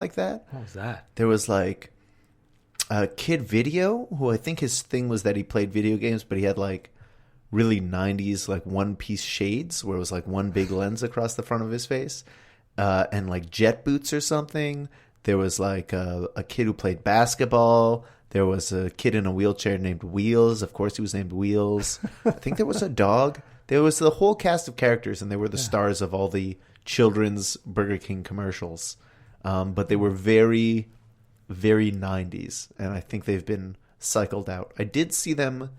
like that. What was that? There was like Kid Video, who I think his thing was that he played video games, but he had like really 90s like one piece shades where it was like one big lens across the front of his face, and like jet boots or something. There was like a kid who played basketball. There was a kid in a wheelchair named Wheels. Of course, he was named Wheels. I think there was a dog. There was the whole cast of characters, and they were the stars of all the children's Burger King commercials. But they were very, very 90s, and I think they've been cycled out. I did see them,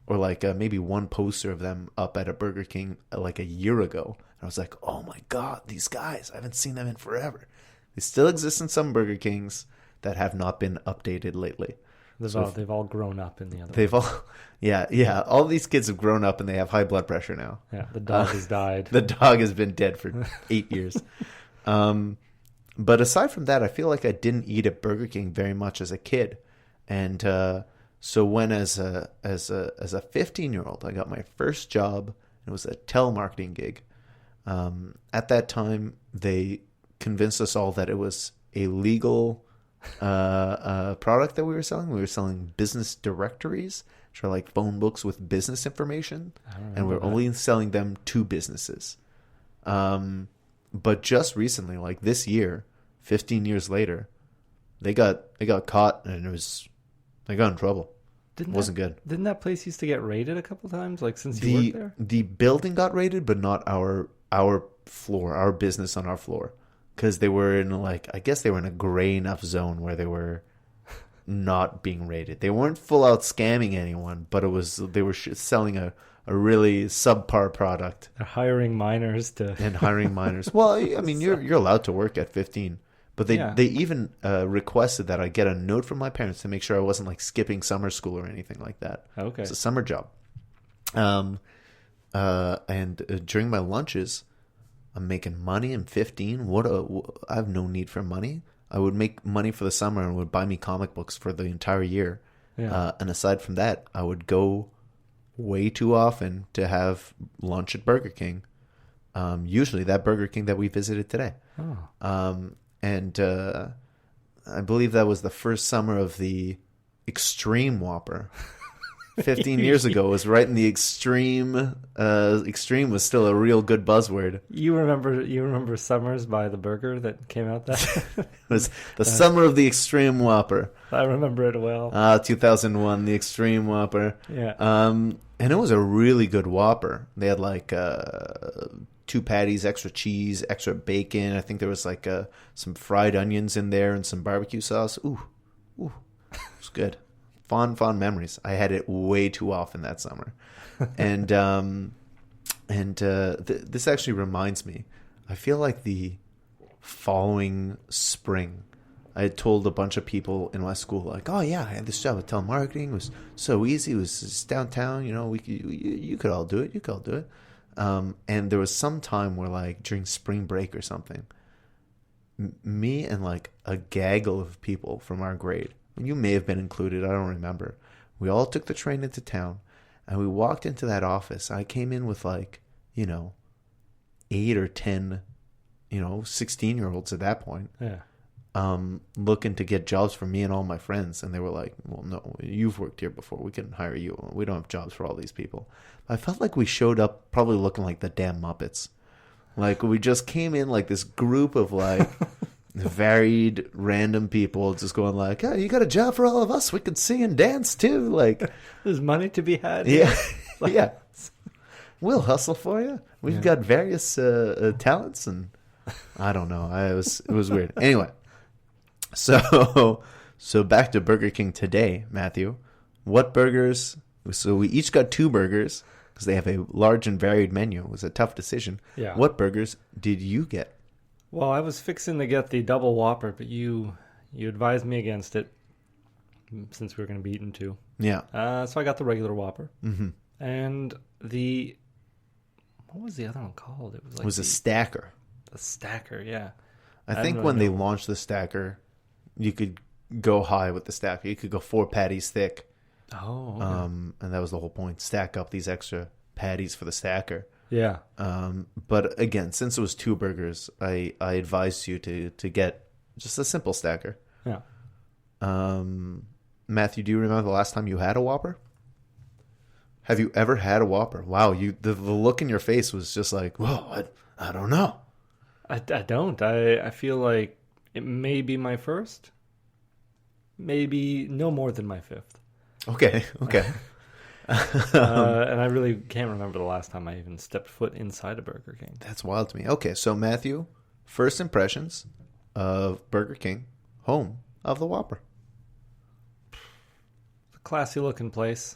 or like maybe one poster of them up at a Burger King like a year ago. And I was like, oh my God, these guys, I haven't seen them in forever. They still exist in some Burger Kings that have not been updated lately. They've all grown up in the other. They've all, yeah. All these kids have grown up and they have high blood pressure now. Yeah, the dog has died. The dog has been dead for 8 years. But aside from that, I feel like I didn't eat at Burger King very much as a kid, and so when as a 15-year-old, I got my first job. It was a telemarketing gig. At that time, they convinced us all that it was a legal product that we were selling. We were selling business directories, which are like phone books with business information, and we're only selling them to businesses. But just recently, like this year, 15 years later, they got caught, and they got in trouble. It wasn't good. Didn't that place used to get raided a couple times? Like since you worked there, the building got raided, but not our floor, our business on our floor. Because they were in I guess they were in a gray enough zone where they were not being raided. They weren't full out scamming anyone, but they were selling a really subpar product. They're hiring minors and hiring minors. Well, I mean, you're allowed to work at 15, but they even requested that I get a note from my parents to make sure I wasn't like skipping summer school or anything like that. Okay, it's a summer job. And during my lunches, I'm making money. I'm 15. I have no need for money. I would make money for the summer and would buy me comic books for the entire year. Yeah. And aside from that, I would go way too often to have lunch at Burger King. Usually that Burger King that we visited today. Oh. And I believe that was the first summer of the extreme Whopper. 15 years ago was right in the extreme. Extreme was still a real good buzzword. You remember Summers by the burger that came out that? It was the summer of the extreme Whopper. I remember it well. 2001, the extreme Whopper. Yeah. And it was a really good Whopper. They had like 2 patties, extra cheese, extra bacon. I think there was like some fried onions in there and some barbecue sauce. Ooh, it was good. Fond memories. I had it way too often that summer. And this actually reminds me, I feel like the following spring, I had told a bunch of people in my school, like, oh yeah, I had this job at telemarketing. It was so easy. It was just downtown. You know, you could all do it. You could all do it. And there was some time where, like, during spring break or something, me and like a gaggle of people from our grade, you may have been included, I don't remember, we all took the train into town, and we walked into that office. I came in with 8 or 10, 16-year-olds at that point. Yeah. Looking to get jobs for me and all my friends. And they were like, well, no, you've worked here before. We can hire you. We don't have jobs for all these people. I felt like we showed up probably looking like the damn Muppets. Like, we just came in like this group of varied random people just going like, oh, you got a job for all of us? We could sing and dance too. Like, there's money to be had. Yeah. Yeah. We'll hustle for you. We've got various talents, and I don't know. It was weird. Anyway, so back to Burger King today, Matthew. What burgers? So we each got 2 burgers because they have a large and varied menu. It was a tough decision. Yeah. What burgers did you get? Well, I was fixing to get the double Whopper, but you advised me against it since we were going to be eating 2. Yeah. So I got the regular Whopper. Mm-hmm. And what was the other one called? It was a stacker. The stacker, yeah. I think when they launched the stacker, you could go high with the stacker. You could go 4 patties thick. Oh, okay. And that was the whole point. Stack up these extra patties for the stacker. Yeah. But again, since it was 2 burgers, I advised you to get Just a simple stacker. Yeah. Matthew, do you remember the last time you had a Whopper? Have you ever had a Whopper? Wow, the look in your face was just like, whoa, I don't know. I don't. I feel like it may be my first. Maybe no more than my fifth. Okay. And I really can't remember the last time I even stepped foot inside a Burger King. That's wild to me. Okay, so Matthew, first impressions of Burger King, home of the Whopper. Classy looking place.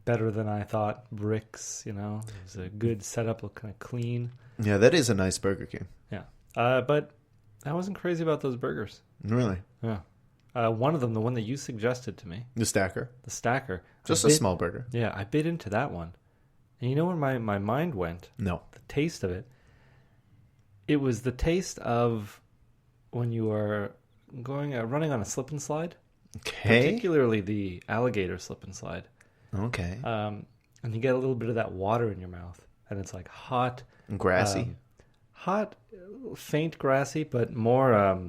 Better than I thought. Bricks, it was a good setup, looked kind of clean. Yeah, that is a nice Burger King. Yeah. But I wasn't crazy about those burgers. Really? Yeah. One of them, the one that you suggested to me. The stacker? The stacker. Just a small burger. Yeah, I bit into that one. And you know where my mind went? No. The taste of it. It was the taste of when you are running on a slip and slide. Okay. Particularly the alligator slip and slide. Okay. And you get a little bit of that water in your mouth. And it's like hot. And grassy. Hot, faint grassy, but more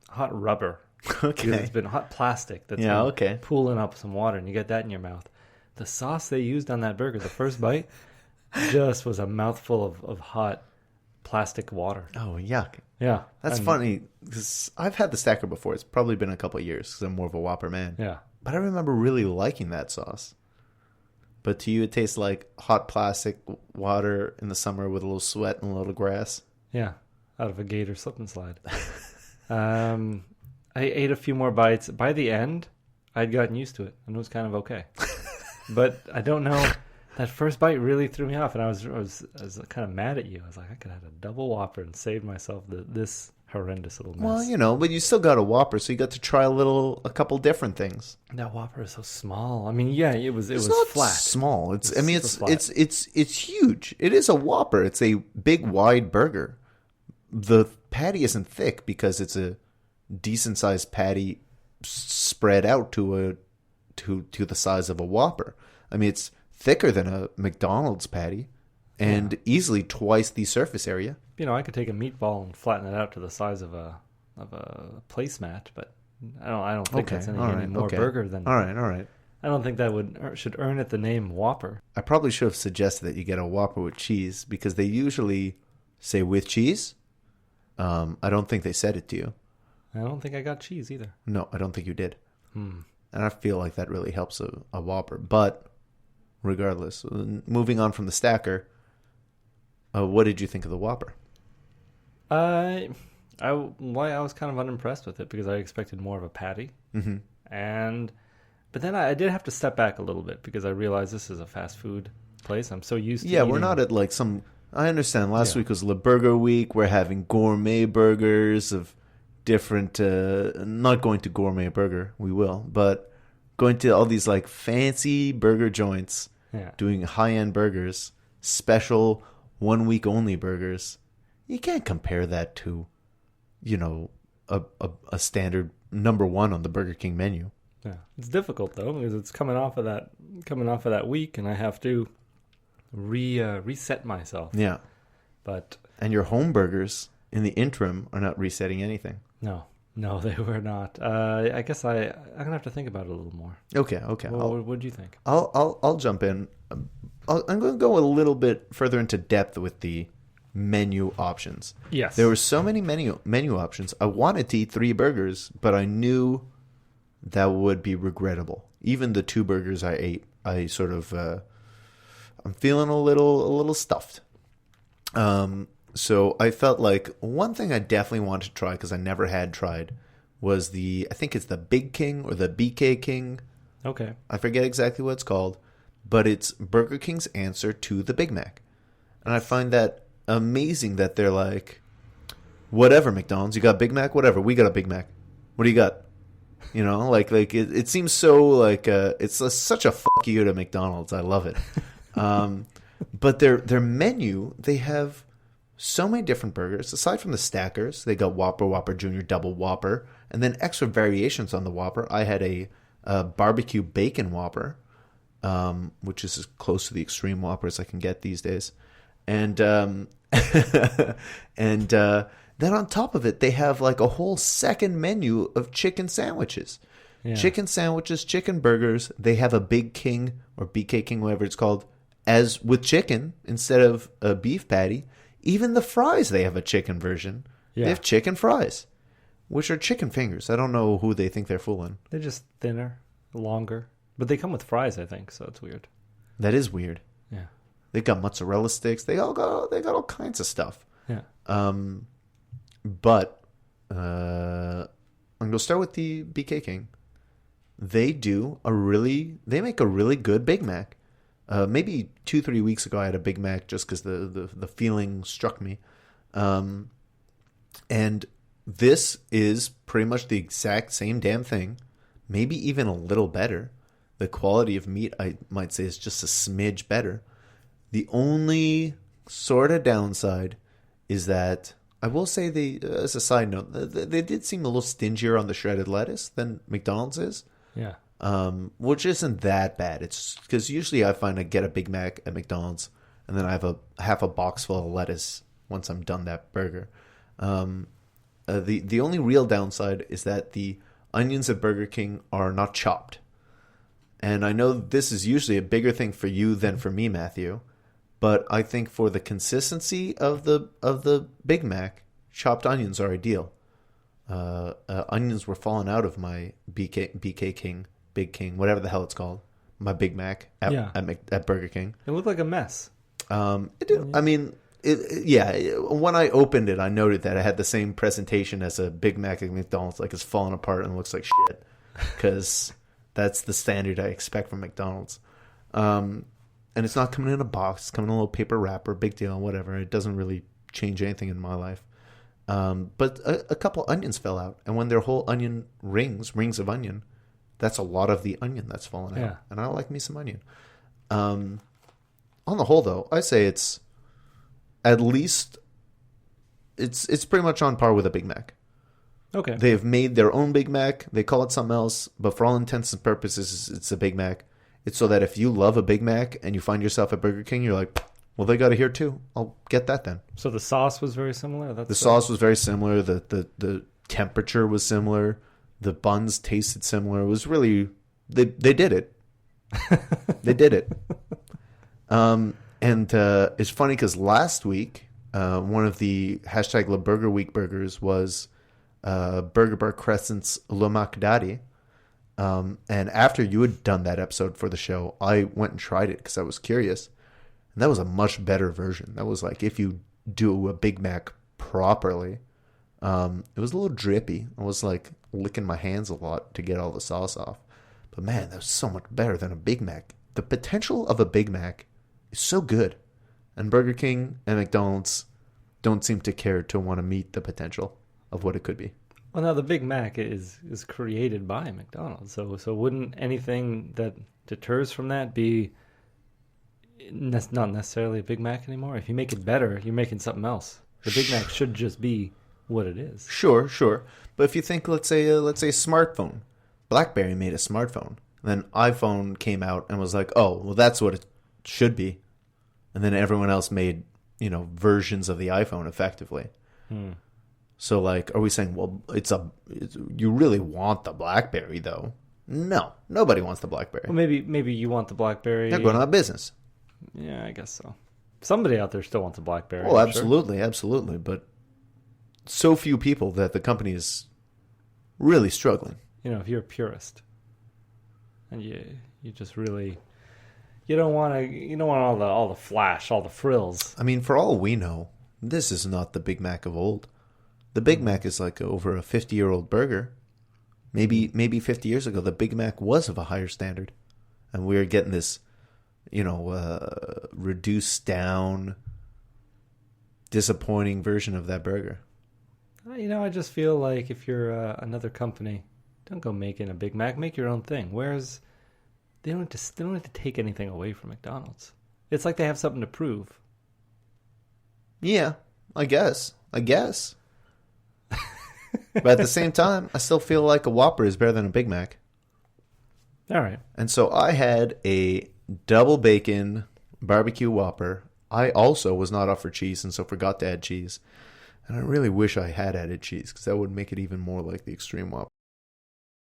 hot rubber. Okay. Because it's been hot plastic that's been pooling up some water, and you get that in your mouth. The sauce they used on that burger, the first bite, just was a mouthful of hot plastic water. Oh, yuck. Yeah. That's funny, because I've had the stacker before. It's probably been a couple of years, because I'm more of a Whopper man. Yeah. But I remember really liking that sauce. But to you, it tastes like hot plastic water in the summer with a little sweat and a little grass. Yeah. Out of a gator slip and slide. I ate a few more bites. By the end, I'd gotten used to it, and it was kind of okay. But I don't know. That first bite really threw me off, and I was kind of mad at you. I was like, I could have had a double Whopper and saved myself this horrendous little mess. Well, but you still got a Whopper, so you got to try a couple different things. That Whopper is so small. I mean, yeah, it was not flat. Small. It's huge. It is a Whopper. It's a big, wide burger. The patty isn't thick because it's a decent sized patty spread out to the size of a Whopper. I mean, it's thicker than a McDonald's patty and easily twice the surface area. I could take a meatball and flatten it out to the size of a placemat, but I don't think that's any more burger than. All right. I don't think that should earn it the name Whopper. I probably should have suggested that you get a Whopper with cheese, because they usually say with cheese. I don't think they said it to you. I don't think I got cheese either. No, I don't think you did. And I feel like that really helps a Whopper. But regardless, moving on from the stacker, what did you think of the Whopper? I was kind of unimpressed with it because I expected more of a patty. Mm-hmm. But then I did have to step back a little bit because I realized this is a fast food place. I'm so used to eating. We're not at like some... I understand. Last week was Le Burger Week. We're having gourmet burgers of different... not going to Gourmet Burger. We will. But going to all these like fancy burger joints. Yeah. Doing high-end burgers. Special 1 week only burgers. You can't compare that to, a standard number one on the Burger King menu. Yeah. It's difficult though, because it's coming off of that week, and I have to reset myself. Yeah. And your home burgers in the interim are not resetting anything. No, they were not. I guess I'm gonna have to think about it a little more. Okay. Well, what do you think? I'll jump in. I'm going to go a little bit further into depth with the menu options. Yes. There were so many menu options. I wanted to eat 3 burgers, but I knew that would be regrettable. Even the 2 burgers I ate, I sort of I'm feeling a little stuffed. So I felt like one thing I definitely wanted to try, because I never had tried, was I think it's the Big King or the BK King. Okay. I forget exactly what it's called, but it's Burger King's answer to the Big Mac. And I find that amazing that they're like, whatever, McDonald's, you got Big Mac? Whatever, we got a Big Mac. What do you got? Like it seems so like it's such a fuck you to McDonald's. I love it. But their menu, they have so many different burgers. Aside from the stackers, they got Whopper, Whopper Jr., Double Whopper, and then extra variations on the Whopper. I had a barbecue bacon Whopper, which is as close to the extreme Whopper as I can get these days. And Then on top of it, they have like a whole second menu of chicken sandwiches. Yeah. Chicken sandwiches, chicken burgers. They have a Big King or BK King, whatever it's called, as with chicken instead of a beef patty. Even the fries, they have a chicken version. Yeah. They have chicken fries, which are chicken fingers. I don't know who they think they're fooling. They're just thinner, longer. But they come with fries, I think, so it's weird. That is weird. Yeah. They got mozzarella sticks. They got all kinds of stuff. Yeah. But I'm gonna start with the BK King. They make a really good Big Mac. Maybe 2-3 weeks ago, I had a Big Mac just because the feeling struck me. And this is pretty much the exact same damn thing, maybe even a little better. The quality of meat, I might say, is just a smidge better. The only sort of downside is that I will say as a side note, they did seem a little stingier on the shredded lettuce than McDonald's is. Yeah. Which isn't that bad. It's because usually I find I get a Big Mac at McDonald's and then I have half a box full of lettuce once I'm done that burger. The only real downside is that the onions at Burger King are not chopped. And I know this is usually a bigger thing for you than for me, Matthew, but I think for the consistency of the Big Mac, chopped onions are ideal. Onions were falling out of my BK King, Big King, whatever the hell it's called, my Big Mac at Burger King. It looked like a mess. It did, I mean, when I opened it, I noted that it had the same presentation as a Big Mac at McDonald's, like it's falling apart and looks like shit, because that's the standard I expect from McDonald's. And it's not coming in a box; it's coming in a little paper wrapper. Big deal, whatever. It doesn't really change anything in my life. But a couple onions fell out, and when they're whole onion rings of onion, that's a lot of the onion that's fallen out. Yeah. And I like me some onion. On the whole, though, I say it's at least it's pretty much on par with a Big Mac. Okay. They have made their own Big Mac. They call it something else, but for all intents and purposes, it's a Big Mac. It's so that if you love a Big Mac and you find yourself at Burger King, you're like, well, they got it here too. I'll get that then. So the sauce was very similar? The sauce was very similar. The temperature was similar. The buns tasted similar. It was really... They did it. They did it. And it's funny because last week, one of the hashtag La Burger Week burgers was Burger Bar Crescent's Le Macdadi. And after you had done that episode for the show, I went and tried it because I was curious. And that was a much better version. That was like if you do a Big Mac properly. It was a little drippy. I was like licking my hands a lot to get all the sauce off. But man, that was so much better than a Big Mac. The potential of a Big Mac is so good. And Burger King and McDonald's don't seem to care to want to meet the potential of what it could be. Well, now the Big Mac is created by McDonald's. So wouldn't anything that deters from that be not necessarily a Big Mac anymore? If you make it better, you're making something else. The Big Mac should just be what it is. Sure. But if you think, let's say a smartphone. BlackBerry made a smartphone. Then iPhone came out and was like, oh, well, that's what it should be. And then everyone else made, versions of the iPhone effectively. So, like, are we saying, well, you really want the BlackBerry, though? No, nobody wants the BlackBerry. Well, maybe you want the BlackBerry. They're going out of business. Yeah, I guess so. Somebody out there still wants a BlackBerry. Oh, absolutely, absolutely. But so few people that the company is really struggling. If you're a purist and you just really you don't want all the flash, all the frills. I mean, for all we know, this is not the Big Mac of old. The Big Mac is like over a 50-year-old burger. Maybe 50 years ago, the Big Mac was of a higher standard, and we are getting this, reduced down, disappointing version of that burger. I just feel like if you're another company, don't go making a Big Mac. Make your own thing. Whereas they don't have to take anything away from McDonald's. It's like they have something to prove. Yeah, I guess. But at the same time, I still feel like a Whopper is better than a Big Mac. All right. And so I had a double bacon barbecue Whopper. I also was not offered cheese and so forgot to add cheese. And I really wish I had added cheese because that would make it even more like the extreme Whopper.